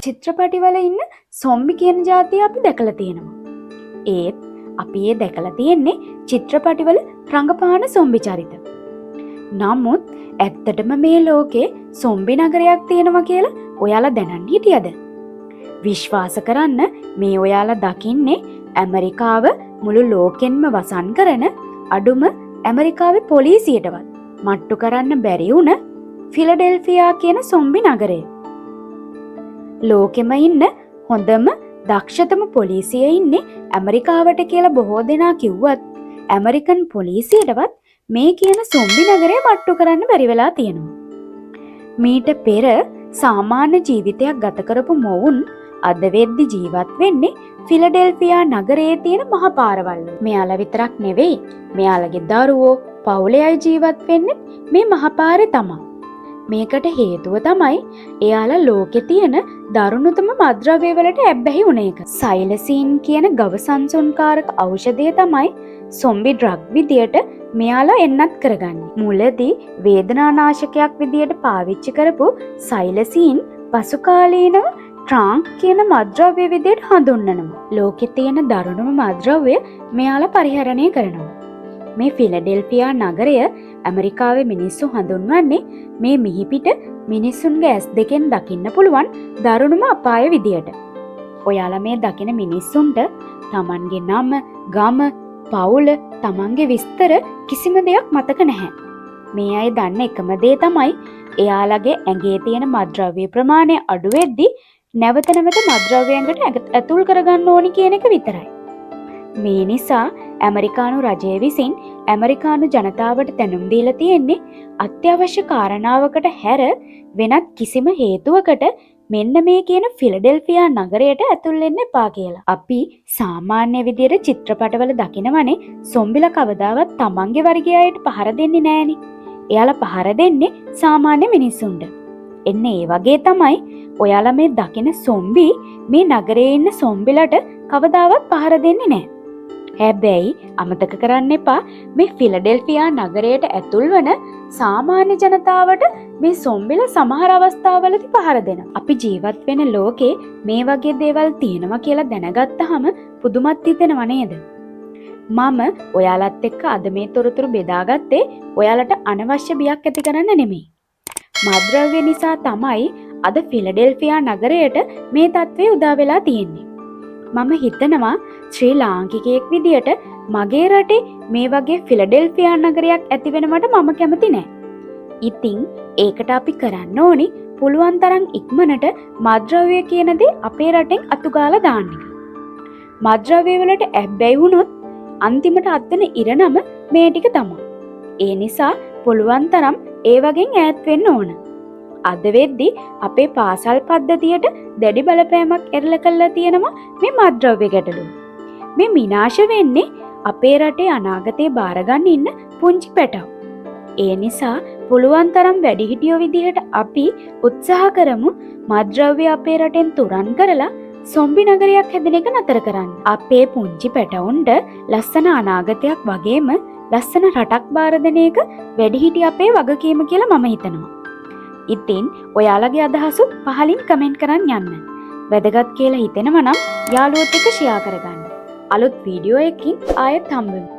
චිත්‍රපටිවල ඉන්න සොම්බි කියන ජාතිය අපි දැකලා තියෙනවා. ඒත් අපි ඒ දැකලා තියෙන්නේ චිත්‍රපටිවල රංගපාන සොම්බි චරිත. නමුත් ඇත්තටම මේ ලෝකේ සොම්බි නගරයක් තියෙනවා කියලා ඔයාලා දැනන් හිටියද? විශ්වාස කරන්න මේ ඔයාලා දකින්නේ ඇමරිකාව මුළු ලෝකෙන්ම වසන් කරන අඩුම ඇමරිකාවේ පොලිසියටවත් මට්ටු කරන්න බැරි වුණ ෆිලඩෙල්ෆියා කියන සොම්බි නගරය. ලෝකෙම ඉන්න හොඳම දක්ෂතම පොලිසිය ඉන්නේ ඇමරිකාවට කියලා බොහෝ දෙනා කිව්වත් ඇමරිකන් පොලිසියටවත් මේ කියන සොම්බි නගරය මට්ටු කරන්න බැරි වෙලා තියෙනවා. මීට පෙර සාමාන්‍ය ජීවිතයක් ගත කරපු මොවුන් අද වෙද්දි ජීවත් වෙන්නේ ෆිලඩෙල්ෆියා නගරයේ තියෙන මහ පාරවල්. මෙයාලා විතරක් නෙවෙයි මෙයාලගේ දරුවෝ පවුලේ අය ජීවත් වෙන්නේ මේ මහ පාරේ තමයි. මේකට හේතුව තමයි එයාලා ලෝකේ තියෙන දරුණුතම මත්ද්‍රව්‍ය වලට ඇබ්බැහි වුණ එක. සයිලසින් කියන ගව සංසුන්කාරක ඖෂධය තමයි සොම්බි ඩ්‍රග් විදියට මෙයාලා එන්නත් කරගන්නේ. මුලදී වේදනානාශකයක් විදියට පාවිච්චි කරපු සයිලසින් පසු කාලීනව ට්‍රාන්ක් කියන මත්ද්‍රව්‍ය විදියට හඳුන්වනවා. ලෝකේ තියෙන දරුණුම මත්ද්‍රව්‍ය මෙයාලා පරිහරණය කරනවා. මේ ෆිලඩෙල්ෆියා නගරය ඇමරිකාවේ මිනිස්සු හඳුන්වන්නේ මේ මිහිපිට මිනිස්සුන්ගේ ඇස් දෙකෙන් දකින්න පුළුවන් දරුණුම අපාය විදියට. ඔයාලා මේ දකින මිනිස්සුන්ට තමන්ගේ නම, ගම, පවුල, තමන්ගේ විස්තර කිසිම දෙයක් මතක නැහැ. මේ අය දන්න එකම දේ තමයි එයාලගේ ඇඟේ තියෙන මත්ද්‍රව්‍ය ප්‍රමාණය අඩු වෙද්දී නැවත නැවත මත්ද්‍රව්‍යයන්ට ඇතුල් කරගන්න ඕනි කියන එක විතරයි. මේ නිසා ඇමරිකානු රජය විසින් ඇමරිකානු ජනතාවට දැනුම් දීලා තියෙන්නේ අත්‍යවශ්‍ය කාරණාවකට හැර වෙනත් කිසිම හේතුවකට මෙන්න මේ කියන ෆිලඩෙල්ෆියා නගරයට ඇතුල් වෙන්න එපා කියලා. අපි සාමාන්‍ය විදියට චිත්‍රපටවල දකිනවනේ සොම්බිලා කවදාවත් තමන්ගේ වර්ගයේ අයට පහර දෙන්නේ නැහනේ. එයාලා පහර දෙන්නේ සාමාන්‍ය මිනිස්සුන්ට. එන්න ඒ වගේ තමයි ඔයාලා මේ දකින සොම්බි මේ නගරයේ ඉන්න සොම්බිලට කවදාවත් පහර දෙන්නේ නැහැ. හැබැයි අමතක කරන්න එපා මේ ෆිලඩෙල්ෆියා නගරයට ඇතුල් වන සාමාන්‍ය ජනතාවට මේ සොම්බිල සමහර අවස්ථාවලදී පහර දෙනවා. අපි ජීවත් වෙන ලෝකේ මේ වගේ දේවල් තියෙනවා කියලා දැනගත්තාම පුදුමත් හිතෙනව නේද? මම ඔයාලත් එක්ක අද මේ තොරතුරු බෙදාගත්තේ ඔයාලට අනවශ්‍ය බියක් ඇති කරන්න නෙමෙයි. මත්ද්‍රව්‍ය නිසා තමයි අද ෆිලඩෙල්ෆියා නගරයට මේ තත්ත්වය උදා වෙලා තියෙන්නේ. මම හිතනවා ශ්‍රී ලාංකිකයෙක් විදියට මගේ රටේ මේ වගේ ෆිලඩෙල්ෆියා නගරයක් ඇති වෙනවට මම කැමති නෑ. ඉතින් ඒකට අපි කරන්න ඕනි පුළුවන් තරම් ඉක්මනට මත්ද්‍රව්‍ය කියන දේ අපේ රටෙන් අතුගාලා දාන්න එක. මත්ද්‍රව්‍ය වලට ඇබ්බැහි වුණොත් අන්තිමට අත්වෙන ඉරණම මේ ටික තමයි. ඒ නිසා පුළුවන් තරම් ඒ වගේ ඈත් වෙන්න ඕන. අද වෙද්දි අපේ පාසල් පද්ධතියට දැඩි බලපෑමක් එල්ල කරලා තියෙනවා මේ මත්ද්‍රව්‍ය ගැටලුව. මේ විනාශ වෙන්නේ අපේ රටේ අනාගතේ බාරගන්න ඉන්න පුංචි පැටව. ඒ නිසා පුළුවන් තරම් වැඩිහිටියෝ විදිහට අපි උත්සාහ කරමු මත්ද්‍රව්‍ය අපේ රටෙන් තුරන් කරලා සොම්බි නගරයක් හැදෙන එක නතර කරන්න. අපේ පුංචි පැටවුන්ට ලස්සන අනාගතයක් වගේම ලස්සන රටක් බාර දෙන එක වැඩිහිටිය අපේ වගකීම කියලා මම හිතනවා. ඉතින් ඔයාලගේ අදහසුත් පහලින් කමෙන්ට් කරන් යන්න. වැදගත් කියලා හිතෙනවා නම් යාළුවොත් එක්ක ෂෙයා කරගන්න. අලුත් වීඩියෝ එකකින් ආයෙත් හම්බ වෙමු.